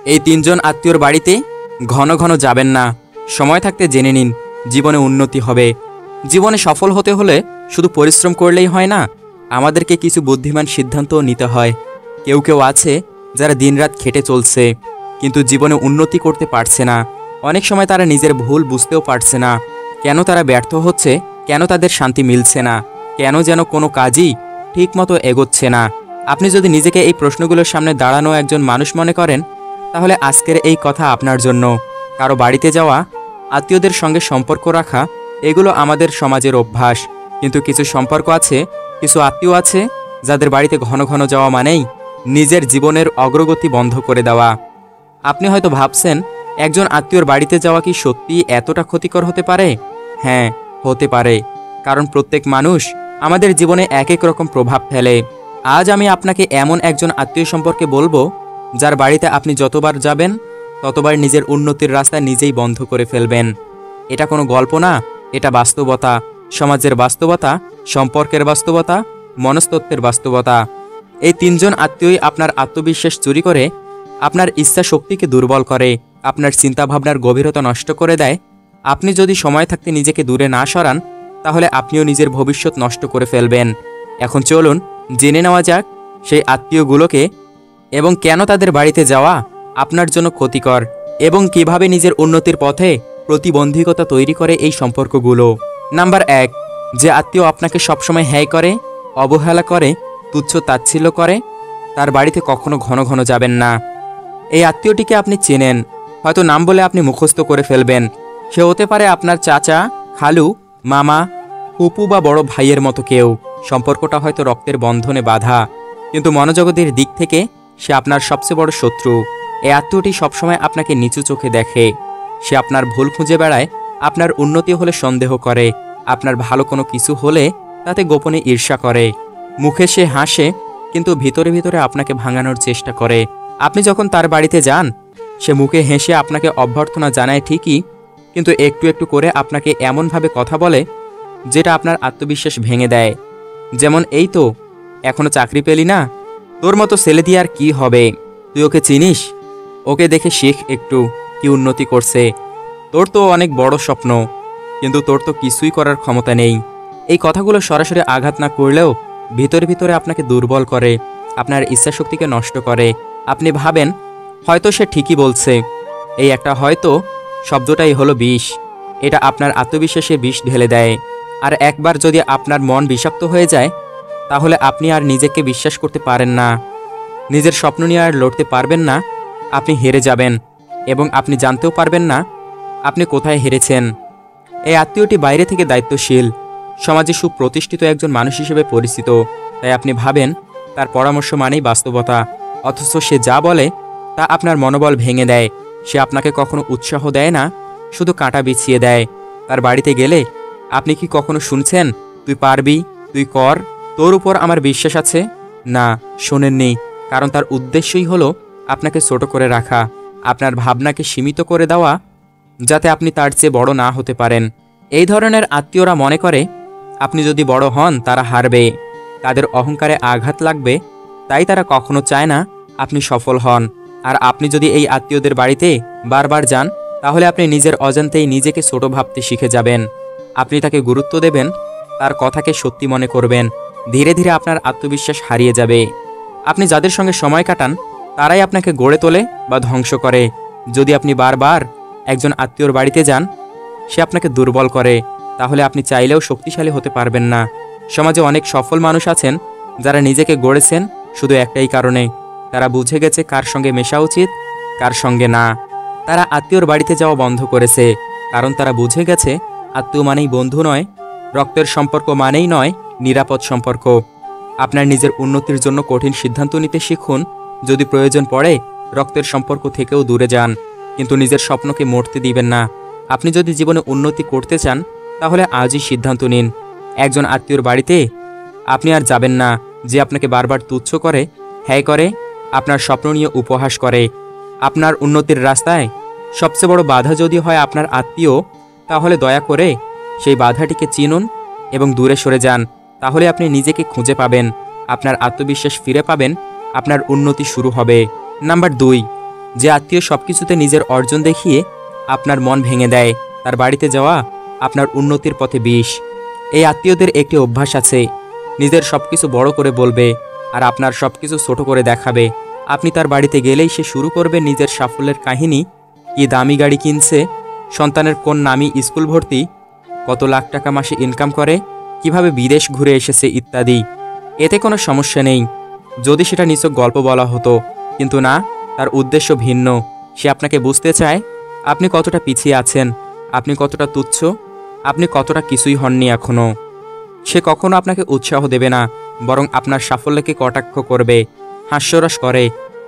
এই তিনজন আত্মীয়র বাড়িতে ঘন ঘন যাবেন না। সময় থাকতে জেনে নিন, জীবনে উন্নতি হবে। জীবনে সফল হতে হলে শুধু পরিশ্রম করলেই হয় না, আমাদেরকে কিছু বুদ্ধিমান সিদ্ধান্তও নিতে হয়। কেউ কেউ আছে যারা দিনরাত খেটে চলছে, কিন্তু জীবনে উন্নতি করতে পারছে না। অনেক সময় তারা নিজের ভুল বুঝতেও পারছে না, কেন তারা ব্যর্থ হচ্ছে, কেন তাদের শান্তি মিলছে না, কেন যেন কোনো কাজই ঠিকমতো এগোচ্ছে না। আপনি যদি নিজেকে এই প্রশ্নগুলোর সামনে দাঁড়ানো একজন মানুষ মনে করেন, তাহলে আজকের এই কথা আপনার জন্য। কারো বাড়িতে যাওয়া, আত্মীয়দের সঙ্গে সম্পর্ক রাখা, এগুলো আমাদের সমাজের অভ্যাস। কিন্তু কিছু সম্পর্ক আছে, কিছু আত্মীয় আছে যাদের বাড়িতে ঘন ঘন যাওয়া মানেই নিজের জীবনের অগ্রগতি বন্ধ করে দেওয়া। আপনি হয়তো ভাবছেন, একজন আত্মীয়র বাড়িতে যাওয়া কি সত্যি এতটা ক্ষতিকর হতে পারে? হ্যাঁ, হতে পারে, কারণ প্রত্যেক মানুষ আমাদের জীবনে এক এক রকম প্রভাব ফেলে। আজ আমি আপনাকে এমন একজন আত্মীয় সম্পর্কে বলবো, যার বাড়িতে আপনি যতবার যাবেন ততবার নিজের উন্নতির রাস্তা নিজেই বন্ধ করে ফেলবেন। এটা কোনো গল্প না, এটা বাস্তবতা। সমাজের বাস্তবতা, সম্পর্কের বাস্তবতা, মনস্তত্ত্বের বাস্তবতা। এই তিনজন আত্মীয়ই আপনার আত্মবিশ্বাস চুরি করে, আপনার ইচ্ছা শক্তিকে দুর্বল করে, আপনার চিন্তাভাবনার গভীরতা নষ্ট করে দেয়। আপনি যদি সময় থাকতে নিজেকে দূরে না সরান, তাহলে আপনিও নিজের ভবিষ্যৎ নষ্ট করে ফেলবেন। এখন চলুন জেনে নেওয়া যাক সেই আত্মীয়গুলোকে এবং কেন তাদের বাড়িতে যাওয়া আপনার জন্য ক্ষতিকর, এবং কিভাবে নিজের উন্নতির পথে প্রতিবন্ধকতা তৈরি করে এই সম্পর্কগুলো। নাম্বার 1, যে আত্মীয় আপনাকে সবসময় হ্যায় করে, অবহেলা করে, তুচ্ছ তাচ্ছিল্য করে, তার বাড়িতে কখনো ঘন ঘন যাবেন না। এই আত্মীয়টিকে আপনি চেনেন, হয়তো নাম বলে আপনি মুখস্থ করে ফেলবেন। সে হতে পারে আপনার চাচা, খালু, মামা, ফুপু বা বড় ভাইয়ের মতো কেউ। সম্পর্কটা হয়তো রক্তের বন্ধনে বাঁধা, কিন্তু মনোজগতের দিক থেকে সে আপনার সবচেয়ে বড় শত্রু। এই আত্মীয়টি সবসময় আপনাকে নিচু চোখে দেখে। সে আপনার ভুল খুঁজে বেড়ায়, আপনার উন্নতি হলে সন্দেহ করে, আপনার ভালো কোনো কিছু হলে তাতে গোপনে ঈর্ষা করে। মুখে সে হাসে, কিন্তু ভিতরে ভিতরে আপনাকে ভাঙানোর চেষ্টা করে। আপনি যখন তার বাড়িতে যান, সে মুখে হেসে আপনাকে অভ্যর্থনা জানায় ঠিকই, কিন্তু একটু একটু করে আপনাকে এমনভাবে কথা বলে যেটা আপনার আত্মবিশ্বাস ভেঙে দেয়। যেমন, এই তো এখনো চাকরি পেলি না, তোর মতো ছেলে দিয়ে আর কি হবে, তুই ওকে চিনিস, ওকে দেখে শিখ একটু, কি উন্নতি করছে, তোর তো অনেক বড় স্বপ্ন, কিন্তু তোর তো কিছুই করার ক্ষমতা নেই। এই কথাগুলো সরাসরি আঘাত না করলেও ভিতরে ভিতরে আপনাকে দুর্বল করে, আপনার ইচ্ছাশক্তিকে নষ্ট করে। আপনি ভাবেন হয়তো সে ঠিকই বলছে। এই একটা হয়তো শব্দটাই হলো বিষ। এটা আপনার আত্মবিশ্বাসে বিষ ঢেলে দেয়। আর একবার যদি আপনার মন বিষাক্ত হয়ে যায়, তাহলে আপনি আর নিজেকে বিশ্বাস করতে পারেন না, নিজের স্বপ্ন নিয়ে আর লড়তে পারবেন না। আপনি হেরে যাবেন, এবং আপনি জানতেও পারবেন না আপনি কোথায় হেরেছেন। এই আত্মীয়টি বাইরে থেকে দায়িত্বশীল, সমাজে সুপ্রতিষ্ঠিত একজন মানুষ হিসেবে পরিচিত, তাই আপনি ভাবেন তার পরামর্শ মানেই বাস্তবতা। অথচ সে যা বলে তা আপনার মনোবল ভেঙে দেয়। সে আপনাকে কখনো উৎসাহ দেয় না, শুধু কাঁটা বিছিয়ে দেয়। তার বাড়িতে গেলে আপনি কি কখনো শুনছেন, তুই পারবি, তুই কর, তোর উপর আমার বিশ্বাস আছে? না, শোনেননি, কারণ তার উদ্দেশ্যই হলো আপনাকে ছোট করে রাখা, আপনার ভাবনাকে সীমিত করে দেওয়া, যাতে আপনি তার চেয়ে বড় না হতে পারেন। এই ধরনের আত্মীয়রা মনে করে আপনি যদি বড় হন তারা হারবে, তাদের অহংকারে আঘাত লাগবে, তাই তারা কখনো চায় না আপনি সফল হন। আর আপনি যদি এই আত্মীয়দের বাড়িতে বারবার যান, তাহলে আপনি নিজের অজান্তেই নিজেকে ছোট ভাবতে শিখে যাবেন। আপনি তাকে গুরুত্ব দেবেন, তার কথাকে সত্যি মনে করবেন। ধীরে ধীরে আপনার আত্মবিশ্বাস হারিয়ে যাবে। আপনি যাদের সঙ্গে সময় কাটান, তারাই আপনাকে গড়ে তোলে বা ধ্বংস করে। যদি আপনি বারবার একজন আত্মীয়র বাড়িতে যান, সে আপনাকে দুর্বল করে, তাহলে আপনি চাইলেও শক্তিশালী হতে পারবেন না। সমাজে অনেক সফল মানুষ আছেন যারা নিজেকে গড়েছেন শুধু একটাই কারণে, তারা বুঝে গেছে কার সঙ্গে মেশা উচিত, কার সঙ্গে না। তারা আত্মীয়র বাড়িতে যাওয়া বন্ধ করেছে, কারণ তারা বুঝে গেছে আত্মীয় মানেই বন্ধু নয়, রক্তের সম্পর্ক মানেই নয় নিরাপদ সম্পর্ক। আপনার নিজের উন্নতির জন্য কঠিন সিদ্ধান্ত নিতে শিখুন। যদি প্রয়োজন পড়ে রক্তের সম্পর্ক থেকেও দূরে যান, কিন্তু নিজের স্বপ্নকে মরতে দিবেন না। আপনি যদি জীবনে উন্নতি করতে চান, তাহলে আজই সিদ্ধান্ত নিন, একজন আত্মীয়র বাড়িতে আপনি আর যাবেন না যে আপনাকে বারবার তুচ্ছ করে, হ্যায় করে, আপনার স্বপ্ন নিয়ে উপহাস করে। আপনার উন্নতির রাস্তায় সবচেয়ে বড় বাধা যদি হয় আপনার আত্মীয়, তাহলে দয়া করে সেই বাধাটিকে চিনুন এবং দূরে সরে যান। তাহলে আপনি নিজেকে খুঁজে পাবেন, আপনার আত্মবিশ্বাস ফিরে পাবেন, আপনার উন্নতি শুরু হবে। নাম্বার 2, যে আত্মীয় সবকিছুতে নিজের অর্জন দেখিয়ে আপনার মন ভেঙে দেয়, তার বাড়িতে যাওয়া আপনার উন্নতির পথে বিষ। এই আত্মীয়দের একটি অভ্যাস আছে, নিজের সবকিছু বড় করে বলবে আর আপনার সবকিছু ছোট করে দেখাবে। আপনি তার বাড়িতে গেলেই সে শুরু করবে নিজের সাফল্যের কাহিনী, কি দামি গাড়ি কিনছে, সন্তানের কোন নামি স্কুল ভর্তি, কত লাখ টাকা মাসে ইনকাম করে, কিভাবে বিদেশ ঘুরে এসেছে ইত্যাদি। এতে কোনো সমস্যা নেই যদি সেটা নিছক গল্প বলা হতো, কিন্তু না, তার উদ্দেশ্য ভিন্ন। সে আপনাকে বুঝতে চায় আপনি কতটা পিছিয়ে আছেন, আপনি কতটা তুচ্ছ, আপনি কতটা কিছুই হননি এখনও। সে কখনো আপনাকে উৎসাহ দেবে না, বরং আপনার সাফল্যকে কটাক্ষ করবে, হাস্যরস করে।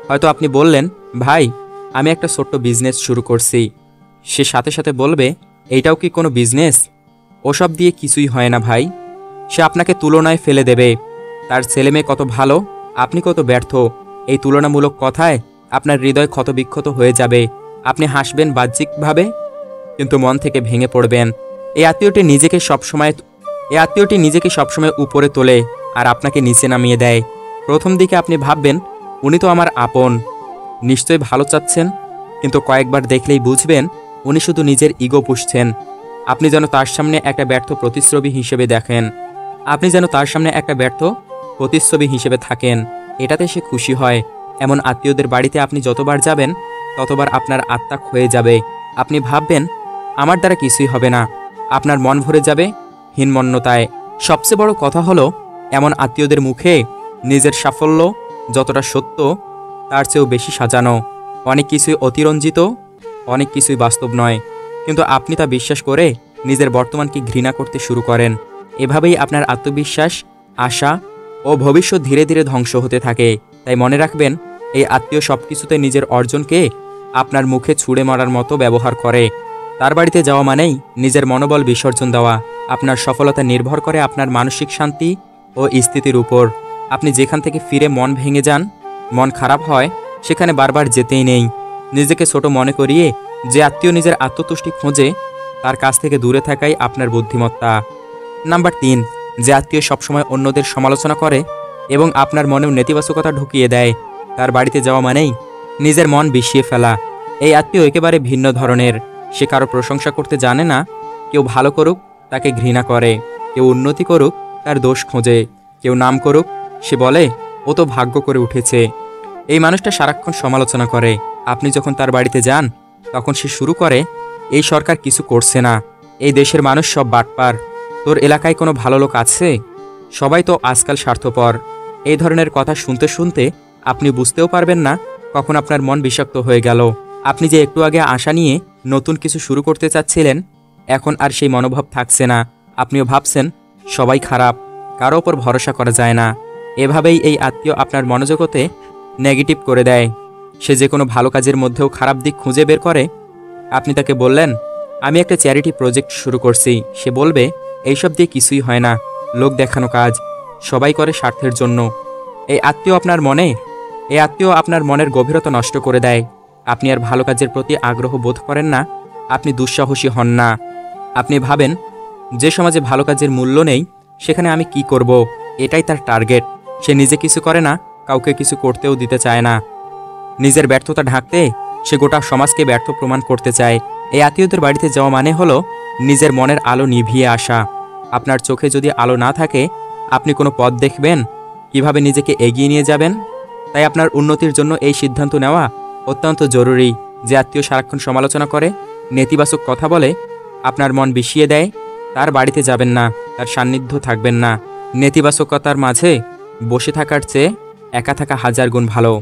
হয়তো আপনি বললেন, ভাই আমি একটা ছোট্ট বিজনেস শুরু করছি। সে সাথে সাথে বলবে, এইটাও কি কোনো বিজনেস? ওসব দিয়ে কিছুই হয় না ভাই। সে আপনাকে তুলনায় ফেলে দেবে, তার ছেলেমেয়ে কত ভালো, আপনি কত ব্যর্থ। এই তুলনামূলক কথায় আপনার হৃদয় ক্ষতবিক্ষত হয়ে যাবে। আপনি হাসবেন বাহ্যিকভাবে, কিন্তু মন থেকে ভেঙে পড়বেন। এই আত্মীয়টি নিজেকে সবসময় উপরে তোলে আর আপনাকে নিচে নামিয়ে দেয়। প্রথম দিকে আপনি ভাববেন, উনি তো আমার আপন, নিশ্চয়ই ভালো চাচ্ছেন, কিন্তু কয়েকবার দেখলেই বুঝবেন উনি শুধু নিজের ইগো পুষছেন। আপনি যেন তার সামনে একটা ব্যর্থ প্রতিচ্ছবি হিসেবে থাকেন। এটাতে সে খুশি হয়। এমন আত্মীয়দের বাড়িতে আপনি যতবার যাবেন ততবার আপনার আত্মা ক্ষয়ে যাবে। আপনি ভাববেন, আমার দ্বারা কিছুই হবে না। আপনার মন ভরে যাবে হীনমন্যতায়। সবচেয়ে বড় কথা হলো, এমন আত্মীয়দের মুখে নিজের সাফল্য যতটা সত্য, তার চেয়েও বেশি সাজানো। অনেক কিছুই অতিরঞ্জিত, অনেক কিছুই বাস্তব নয়, কিন্তু আপনি তা বিশ্বাস করে নিজের বর্তমানকে ঘৃণা করতে শুরু করেন। এভাবেই আপনার আত্মবিশ্বাস, আশা ও ভবিষ্যৎ ধীরে ধীরে ধ্বংস হতে থাকে। তাই মনে রাখবেন, এই আত্মীয় সবকিছুতে নিজের অর্জনকে আপনার মুখে ছুঁড়ে মারার মতো ব্যবহার করে। তার বাড়িতে যাওয়া মানেই নিজের মনোবল বিসর্জন দেওয়া। আপনার সফলতা নির্ভর করে আপনার মানসিক শান্তি ও স্থিতির উপর। আপনি যেখান থেকে ফিরে মন ভেঙে যান, মন খারাপ হয়, সেখানে বারবার যেতেই নেই। নিজেকে ছোট মনে করিয়ে যে আত্মীয় নিজের আত্মতুষ্টি খোঁজে, তার কাছ থেকে দূরে থাকাই আপনার বুদ্ধিমত্তা। নাম্বার 3, যে আত্মীয় সবসময় অন্যদের সমালোচনা করে এবং আপনার মনেও নেতিবাচকতা ঢুকিয়ে দেয়, তার বাড়িতে যাওয়া মানেই নিজের মন বিষিয়ে ফেলা। এই আত্মীয় একেবারে ভিন্ন ধরনের। সে কারো প্রশংসা করতে জানে না। কেউ ভালো করুক তাকে ঘৃণা করে, কেউ উন্নতি করুক তার দোষ খোঁজে, কেউ নাম করুক সে বলে ও তো ভাগ্য করে উঠেছে। এই মানুষটা সারাক্ষণ সমালোচনা করে। আপনি যখন তার বাড়িতে যান তখন সে শুরু করে, এই সরকার কিছু করছে না, এই দেশের মানুষ সব বাটপার, তোর এলাকায় কোনো ভালো লোক আছে, সবাই তো আজকাল স্বার্থপর। এই ধরনের কথা শুনতে শুনতে আপনি বুঝতেও পারবেন না কখন আপনার মন বিষাক্ত হয়ে গেল। আপনি যে একটু আগে আশা নিয়ে নতুন কিছু শুরু করতে চাচ্ছিলেন, এখন আর সেই মনোভাব থাকছে না। আপনিও ভাবছেন সবাই খারাপ, কারো ওপর ভরসা করা যায় না। এভাবেই এই আত্মীয় আপনার মনোজগতে নেগেটিভ করে দেয়। সে যে কোনো ভালো কাজের মধ্যেও খারাপ দিক খুঁজে বের করে। আপনি তাকে বললেন, আমি একটা চ্যারিটি প্রজেক্ট শুরু করছি। সে বলবে, এইসব দিয়ে কিছুই হয় না, লোক দেখানো কাজ, সবাই করে স্বার্থের জন্য। এই আত্মীয় আপনার মনের গভীরতা নষ্ট করে দেয়। আপনি আর ভালো কাজের প্রতি আগ্রহ বোধ করেন না, আপনি দুঃসাহসী হন না। আপনি ভাবেন, যে সমাজে ভালো কাজের মূল্য নেই সেখানে আমি কি করব, এটাই তার টার্গেট। সে নিজে কিছু করে না, কাউকে কিছু করতেও দিতে চায় না। নিজের ব্যর্থতা ঢাকতে সে গোটা সমাজকে ব্যর্থ প্রমাণ করতে চায়। এই আত্মীয়দের বাড়িতে যাওয়া মানে হলো নিজের মনের আলো নিভিয়ে আসা। আপনার চোখে যদি আলো না থাকে, আপনি কোনো পথ দেখবেন, কিভাবে নিজেকে এগিয়ে নিয়ে যাবেন? তাই আপনার উন্নতির জন্য এই সিদ্ধান্ত নেওয়া অত্যন্ত জরুরি। যে আত্মীয় সারাক্ষণ সমালোচনা করে, নেতিবাচক কথা বলে, আপনার মন বিষিয়ে দেয়, তার বাড়িতে যাবেন না, তার সান্নিধ্য থাকবেন না। নেতিবাচকতার মাঝে বসে থাকার চেয়ে একা থাকা হাজার গুণ ভালো।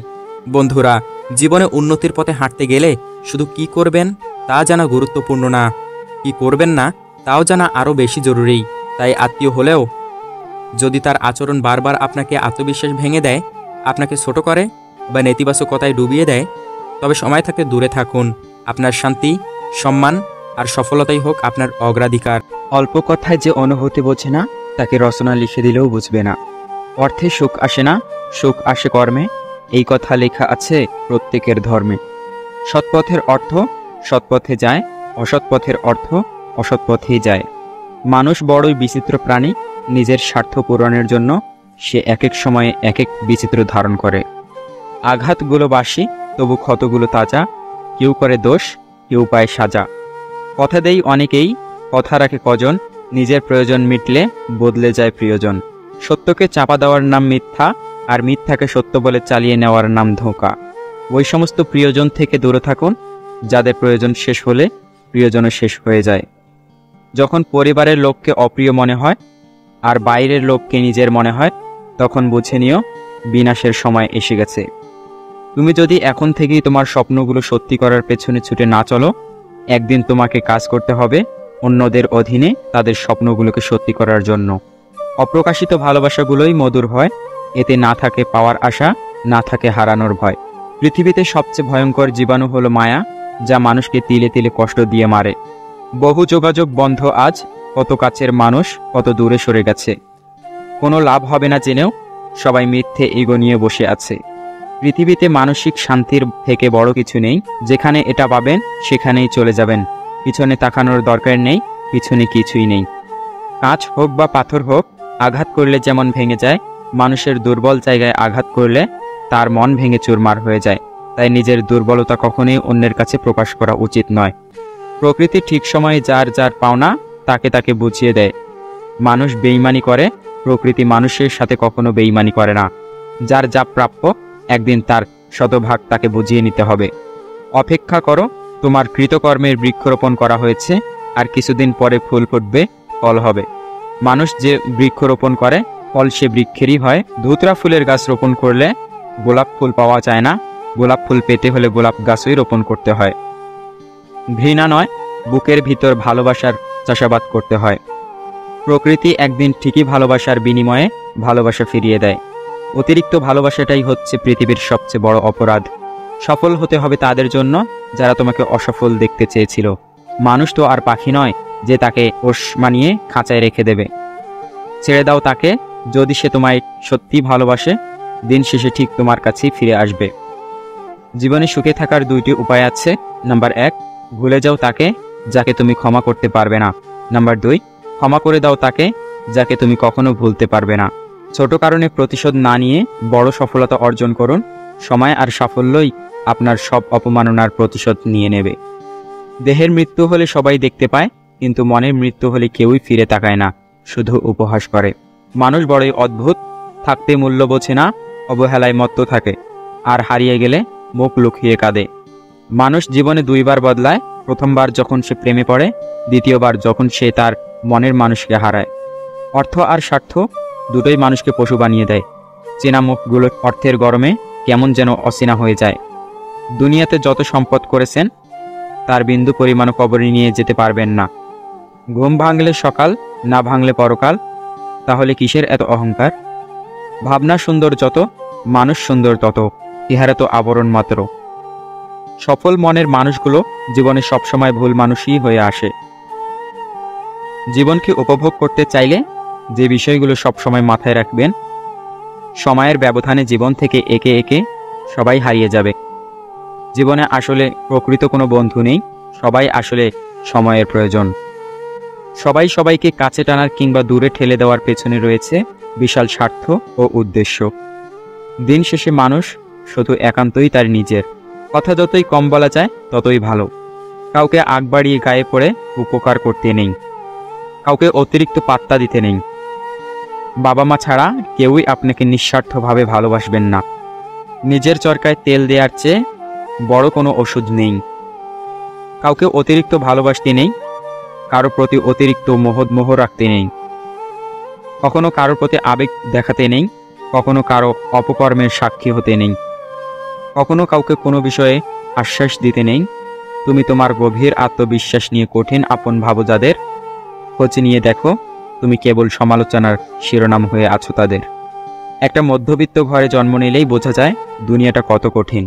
বন্ধুরা, জীবনে উন্নতির পথে হাঁটতে গেলে শুধু কি করবেন তা জানা গুরুত্বপূর্ণ না, কি করবেন না তাও জানা আরও বেশি জরুরি। তাই আত্মীয় হলেও যদি তার আচরণ বারবার আপনাকে আত্মবিশ্বাস ভেঙে দেয়, আপনাকে ছোট করে বা নেতিবাচকতায় ডুবিয়ে দেয়, তবে সময় থাকতে দূরে থাকুন। আপনার শান্তি, সম্মান আর সফলতাই হোক আপনার অগ্রাধিকার। অল্প কথায় যে অনুভূতি বোঝে না, তাকে রচনা লিখে দিলেও বুঝবে না। অর্থে সুখ আসে না, সুখ আসে কর্মে, এই কথা লেখা আছে প্রত্যেকের ধর্মে। সৎপথের অর্থ সৎপথে যায়, অসৎপথের অর্থ অসৎপথেই যায়। মানুষ বড়ই বিচিত্র প্রাণী। নিজের স্বার্থ পূরণের জন্য সে এক এক সময়ে এক এক বিচিত্র ধারণ করে। আঘাতগুলো বাসি, তবু ক্ষতগুলো তাজা। কেউ করে দোষ, কেউ পায় সাজা। কথা দেই অনেকেই, কথা রাখে কজন। নিজের প্রয়োজন মিটলে বদলে যায় প্রিয়জন। সত্যকে চাপা দেওয়ার নাম মিথ্যা, আর মিথ্যাকে সত্য বলে চালিয়ে নেওয়ার নাম ধোঁকা। ওই সমস্ত প্রিয়জন থেকে দূরে থাকুন যাদের প্রয়োজন শেষ হলে প্রিয়জনও শেষ হয়ে যায়। যখন পরিবারের লোককে অপ্রিয় মনে হয় আর বাইরের লোককে নিজের মনে হয়, তখন বুঝে নিও বিনাশের সময় এসে গেছে। তুমি যদি এখন থেকেই তোমার স্বপ্নগুলো সত্যি করার পেছনে ছুটে না চলো, একদিন তোমাকে কাজ করতে হবে অন্যদের অধীনে তাদের স্বপ্নগুলোকে সত্যি করার জন্য। অপ্রকাশিত ভালোবাসাগুলোই মধুর হয়, এতে না থাকে পাওয়ার আশা, না থাকে হারানোর ভয়। পৃথিবীতে সবচেয়ে ভয়ঙ্কর জীবাণু হলো মায়া, যা মানুষকে তিলে তিলে কষ্ট দিয়ে মারে। বহু যোগাযোগ বন্ধ আজ, কত কাছের মানুষ কত দূরে সরে গেছে। কোনো লাভ হবে না জেনেও সবাই মিথ্যে ইগো নিয়ে বসে আছে। পৃথিবীতে মানসিক শান্তির থেকে বড় কিছু নেই। যেখানে এটা পাবেন সেখানেই চলে যাবেন। পিছনে তাকানোর দরকার নেই, পিছনে কিছুই নেই। কাঁচ হোক বা পাথর হোক, আঘাত করলে যেমন ভেঙে যায়, মানুষের দুর্বল জায়গায় আঘাত করলে তার মন ভেঙে চুরমার হয়ে যায়। তাই নিজের দুর্বলতা কখনোই অন্যের কাছে প্রকাশ করা উচিত নয়। প্রকৃতি ঠিক সময়ে যার যার পাওনা তাকে তাকে বুঝিয়ে দেয়। মানুষ বেইমানি করে, প্রকৃতি মানুষের সাথে কখনো বেইমানি করে না। যার যা প্রাপ্য একদিন তার শতভাগ তাকে বুঝিয়ে নিতে হবে। অপেক্ষা করো, তোমার কৃতকর্মের বৃক্ষরোপণ করা হয়েছে, আর কিছুদিন পরে ফুল ফুটবে, ফল হবে। মানুষ যে বৃক্ষরোপণ করে ফল সে বৃক্ষেরই হয়। ধুতরা ফুলের গাছ রোপণ করলে গোলাপ ফুল পাওয়া যায় না, গোলাপ ফুল পেতে হলে গোলাপ গাছই রোপণ করতে হয়। ঘৃণা নয়, বুকের ভিতর ভালোবাসার চাষাবাদ করতে হয়। প্রকৃতি একদিন ঠিকই ভালোবাসার বিনিময়ে ভালোবাসা ফিরিয়ে দেয়। অতিরিক্ত ভালোবাসাটাই হচ্ছে পৃথিবীর সবচেয়ে বড় অপরাধ। সফল হতে হবে তাদের জন্য যারা তোমাকে অসফল দেখতে চেয়েছিল। মানুষ তো আর পাখি নয় যে তাকে পোষ মানিয়ে খাঁচায় রেখে দেবে। ছেড়ে দাও তাকে, যদি সে তোমায় সত্যি ভালোবাসে, দিন শেষে ঠিক তোমার কাছেই ফিরে আসবে। জীবনে সুখে থাকার দুইটি উপায় আছে। নাম্বার 1, ভুলে যাও তাকে যাকে তুমি ক্ষমা করতে পারবে না। নাম্বার 2, ক্ষমা করে দাও তাকে যাকে তুমি কখনো ভুলতে পারবে না। ছোট কারণে প্রতিশোধ না নিয়ে বড় সফলতা অর্জন করুন। সময় আর সাফল্যই আপনার সব অপমাননার প্রতিশোধ নিয়ে নেবে। দেহের মৃত্যু হলে সবাই দেখতে পায়, কিন্তু মনের মৃত্যু হলে কেউই ফিরে তাকায় না, শুধু উপহাস করে। মানুষ বড়ই অদ্ভুত, থাকতে মূল্য বোঝে না, অবহেলায় মত্ত থাকে, আর হারিয়ে গেলে মুখ লুকিয়ে কাঁদে। মানুষ জীবনে দুইবার বদলায়, প্রথমবার যখন সে প্রেমে পড়ে, দ্বিতীয়বার যখন সে তার মনের মানুষকে হারায়। অর্থ আর স্বার্থ দুটোই মানুষকে পশু বানিয়ে দেয়। চেনা মুখগুলো অর্থের গরমে কেমন যেন অচেনা হয়ে যায়। দুনিয়াতে যত সম্পদ করেছেন তার বিন্দু পরিমাণ কবরে নিয়ে যেতে পারবেন না। ঘুম ভাঙলে সকাল, না ভাঙলে পরকাল, তাহলে কিসের এত অহংকার? ভাবনা সুন্দর যত, মানুষ সুন্দর তত, ইহারা তো আবরণ মাত্র। সফল মনের মানুষগুলো জীবনে সবসময় ভুল মানুষই হয়ে আসে। জীবনকে উপভোগ করতে চাইলে যে বিষয়গুলো সবসময় মাথায় রাখবেন, সময়ের ব্যবধানে জীবন থেকে একে একে সবাই হারিয়ে যাবে। জীবনে আসলে প্রকৃত কোনো বন্ধু নেই, সবাই আসলে সময়ের প্রয়োজন। সবাই সবাইকে কাছে টানার কিংবা দূরে ঠেলে দেওয়ার পেছনে রয়েছে বিশাল স্বার্থ ও উদ্দেশ্য। দিন শেষে মানুষ শুধু একান্তই তার নিজের। কথা যতই কম বলা যায় ততই ভালো। কাউকে আগ বাড়িয়ে গায়ে পড়ে উপকার করতে নেই, কাউকে অতিরিক্ত পাত্তা দিতে নেই। বাবা মা ছাড়া কেউই আপনাকে নিঃস্বার্থভাবে ভালোবাসবেন না। নিজের চরকায় তেল দেওয়ার চেয়ে বড় কোনো ওষুধ নেই। কাউকে অতিরিক্ত ভালোবাসতে নেই, কারো প্রতি অতিরিক্ত মোহ রাখতে নেই। কখনো কারো প্রতি আবেগ দেখাতে নেই, কখনো কারো অপকর্মের সাক্ষী হতে নেই। কখনো কাউকে কোনো বিষয়ে আশ্বাস দিতে নেই। তুমি তোমার গভীর আত্মবিশ্বাস নিয়ে কঠিন আপন ভাবো যাদের, খোঁজ নিয়ে দেখো তুমি কেবল সমালোচনার শিরোনাম হয়ে আছো তাদের। একটা মধ্যবিত্ত ঘরে জন্ম নিলেই বোঝা যায় দুনিয়াটা কত কঠিন।